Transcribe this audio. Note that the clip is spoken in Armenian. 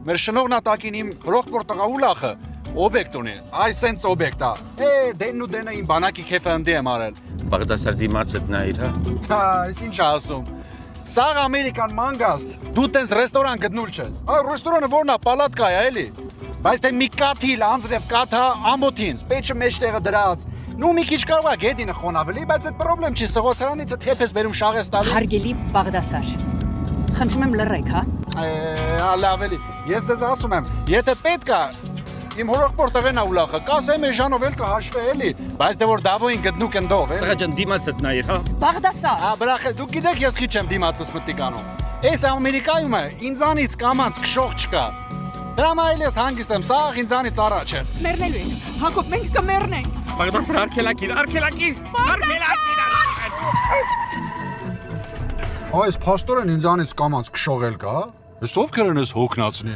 մեր շնորհնատակին իմ ռոկպորտղա ուլախը օբյեկտ ունի, այս սենց օբյեկտ է, դենն ու դենը իմ բանակի քեֆը ընդի եմ արել։ Բաղդասար դիմացդ նայր, հա։ Այս ինչ ասում։ Սաղ ամերիկան մանգաս, դու տենց ռեստորան գտնուլ չես։ Ռեստորանը որն է, պալատկա է, էլի։ Բայց թե մի կաթիլ անձրև կաթա ամոթինց, պեչը մեջտեղը դրած։ Նու մի քիչ կարող է գետինը խոնավելի, բայց այդ պրոբլեմ չի, սղոցարանից թեփ ես բերում շաղես տալու։ Հարգելի Բաղդասար, խնդրում եմ լռեք, հա։ Լավ էլի, ես ձեզ ասում եմ, եթե պետք է իմ հորոկպորտղեն է ուլախը, կասեմ էժանով էլ կհաշվե էլի, բայց դե որ դավոյին գտնու կնդով, էլի։ Տղա ջան, դիմացդ նայր, հա։ Բաղդասար։ Բրախե, դուք գիտեք ես քիչ եմ դիմացս մտիկանում։ Էս Ամերիկայում է, ինձանից կամանց քշող չկա։ Դրամա էլ ես հանգիստ եմ, սաղ ինձանից առաջ է։ Մեռնելու ենք, Հակոբ, մենք կմեռնենք։ Բաղդասար արկելակիր։ Այս փաստորեն ինձանից կամանց քշող էլ կա։ Ես ով կրեն ես հոգնածնի։